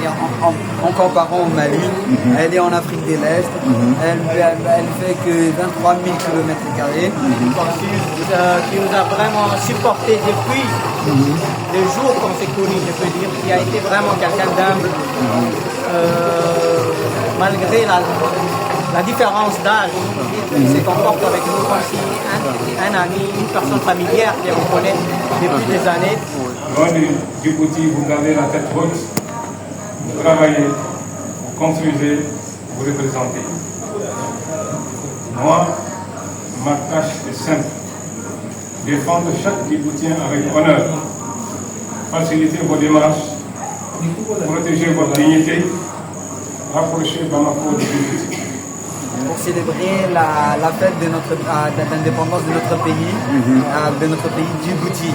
en comparant au Mali. Elle est en Afrique de l'Est. Elle fait que 23 000 km². Qui nous a vraiment supporté depuis le jour qu'on s'est connus, je peux dire, qui a été vraiment quelqu'un d'humble. Malgré la différence d'âge, il se comporte avec nous comme si un ami, une personne familière qui vous connaît depuis des années. Loin du Djibouti, vous gardez la tête haute, vous travaillez, vous construisez, vous représentez. Moi, ma tâche est simple. Défendre chaque Djiboutien avec honneur, faciliter vos démarches, protéger votre dignité, rapprocher Bamako du Djibouti. Pour célébrer la fête de l'indépendance de notre pays, Djibouti.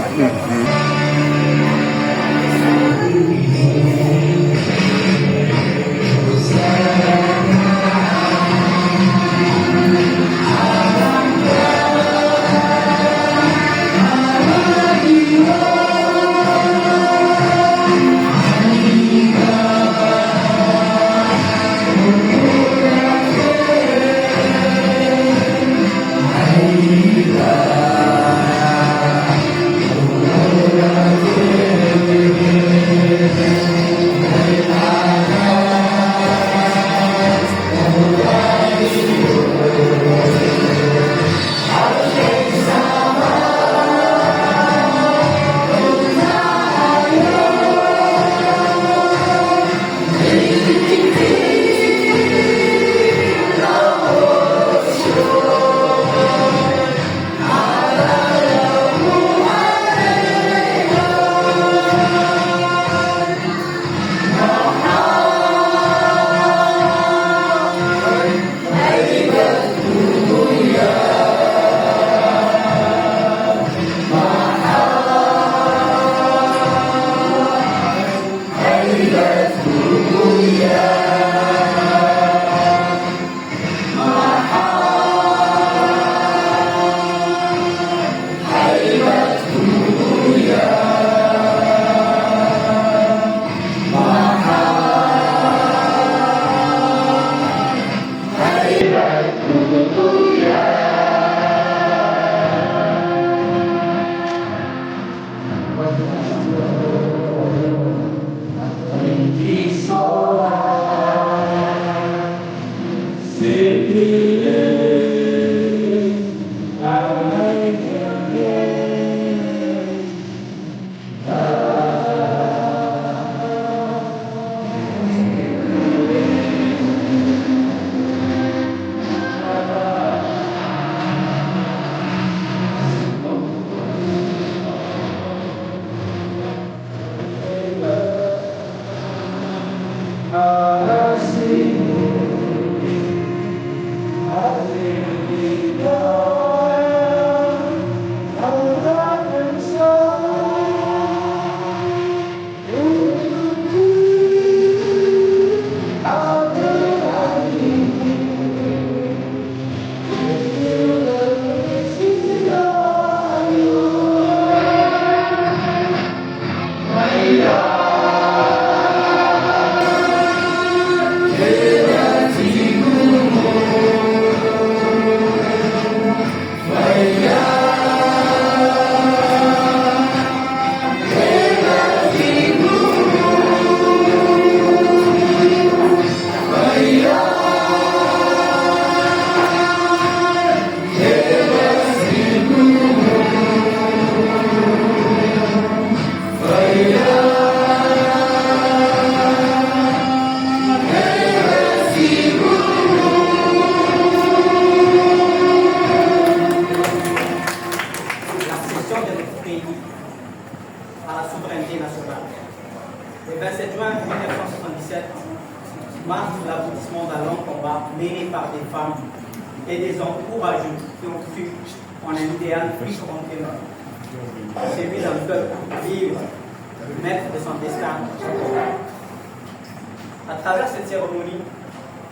À travers cette cérémonie,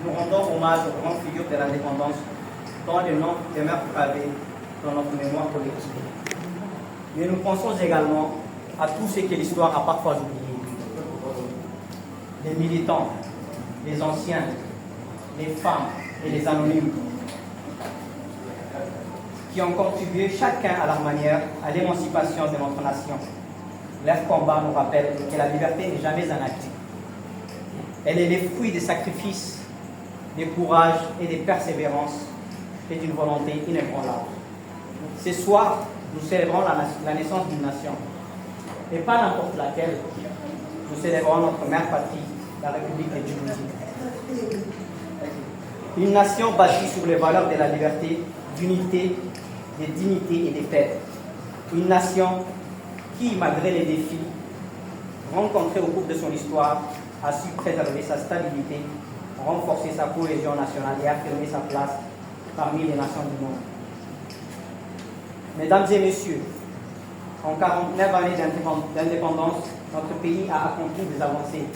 nous rendons hommage aux grandes figures de l'indépendance dont le nom demeure gravé dans notre mémoire collective. Mais nous pensons également à tout ce que l'histoire a parfois oublié. les militants, les anciens, les femmes et les anonymes, qui ont contribué chacun à leur manière à l'émancipation de notre nation. Leur combat nous rappelle que la liberté n'est jamais un acquis. Elle est le fruit des sacrifices, du courage et des persévérances et d'une volonté inébranlable. Ce soir, nous célébrons la naissance d'une nation, et pas n'importe laquelle. Nous célébrons notre mère patrie, la République de Djibouti. Une nation bâtie sur les valeurs de la liberté, d'unité, de dignité et de paix. Une nation qui, malgré les défis rencontrés au cours de son histoire, a su préserver sa stabilité, renforcer sa cohésion nationale et affirmer sa place parmi les nations du monde. Mesdames et messieurs, en 49 années d'indépendance, notre pays a accompli des avancées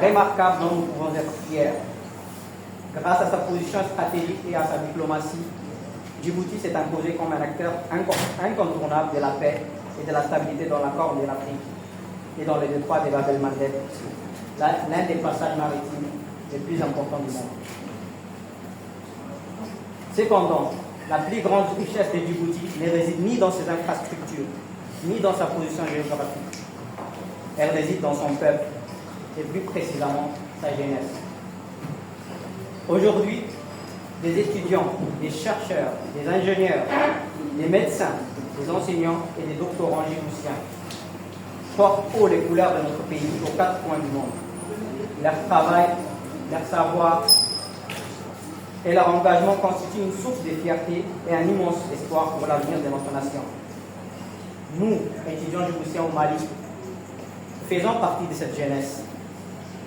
remarquables dont nous pouvons être fiers. Grâce à sa position stratégique et à sa diplomatie, Djibouti s'est imposé comme un acteur incontournable de la paix et de la stabilité dans la Corne de l'Afrique et dans le détroit de Bab el-Mandeb, l'un des passages maritimes les plus importants du monde. Cependant, la plus grande richesse de Djibouti ne réside ni dans ses infrastructures, ni dans sa position géographique. Elle réside dans son peuple, et plus précisément sa jeunesse. Aujourd'hui, des étudiants, des chercheurs, des ingénieurs, des médecins, des enseignants et des doctorants djiboutiens portent haut les couleurs de notre pays aux quatre coins du monde. Leur travail, leur savoir et leur engagement constituent une source de fierté et un immense espoir pour l'avenir de notre nation. Nous, étudiants djiboutiens au Mali, faisons partie de cette jeunesse.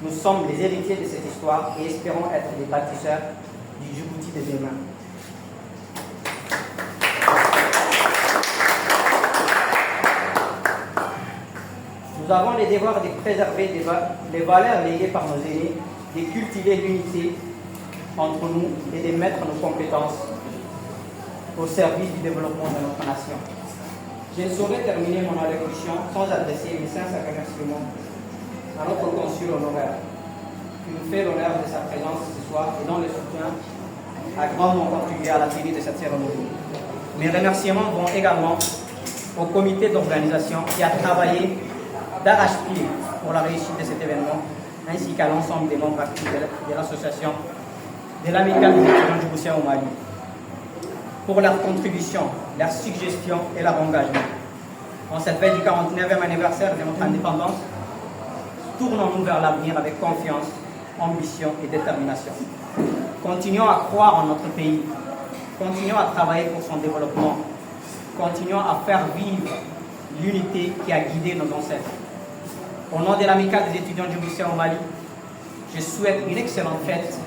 Nous sommes les héritiers de cette histoire et espérons être les bâtisseurs du Djibouti de demain. Nous avons le devoir de préserver les valeurs léguées par nos aînés, de cultiver l'unité entre nous et de mettre nos compétences au service du développement de notre nation. Je ne saurais terminer mon allocution sans adresser mes sincères remerciements à notre consul honoraire, qui nous fait l'honneur de sa présence ce soir et dont le soutien a grandement contribué à la tenue de cette cérémonie. Mes remerciements vont également au comité d'organisation qui a travaillé d'arrache-pied pour la réussite de cet événement, ainsi qu'à l'ensemble des membres actifs de l'association de l'Amicale des étudiants djiboutiens au Mali, pour leur contribution, leur suggestion et leur engagement. En cette fête du 49e anniversaire de notre indépendance, tournons-nous vers l'avenir avec confiance, ambition et détermination. Continuons à croire en notre pays, continuons à travailler pour son développement, continuons à faire vivre l'unité qui a guidé nos ancêtres. Au nom de l'Amicale des étudiants djiboutiens au Mali, je souhaite une excellente fête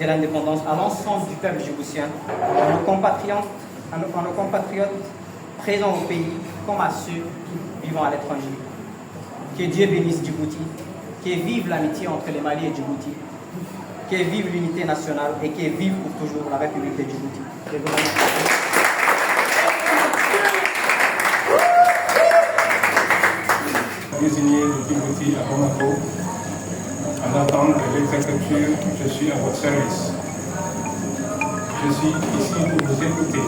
de l'indépendance à l'ensemble du peuple djiboutien, à nos compatriotes présents au pays comme à ceux vivant à l'étranger. Que Dieu bénisse Djibouti, que vive l'amitié entre les Mali et Djibouti, que vive l'unité nationale et que vive pour toujours la République de Djibouti. Je vous remercie. Désigné de Djibouti à Bamako, en attente de l'exécution, je suis à votre service. Je suis ici pour vous écouter.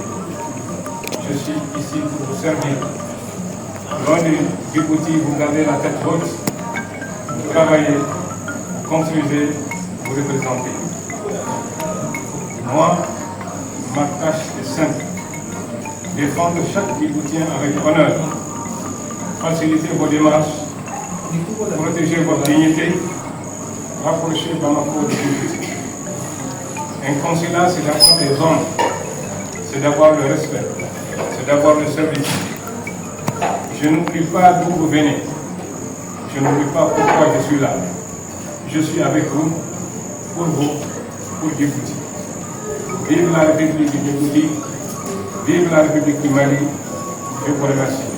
Je suis ici pour vous servir. Loin de Djibouti, vous gardez la tête haute, vous travaillez, vous construisez, vous représentez. Moi, ma tâche est simple. Défendre chaque Djiboutien avec honneur. Faciliter vos démarches, protéger votre dignité, rapprocher Bamako de Djibouti. Un consulat, c'est d'avoir des hommes, c'est d'avoir le respect, c'est d'avoir le service. Je n'oublie pas d'où vous venez, je n'oublie pas pourquoi je suis là. Je suis avec vous, pour Djibouti. Vive la République du Djibouti, vive la République du Mali. Je vous remercie.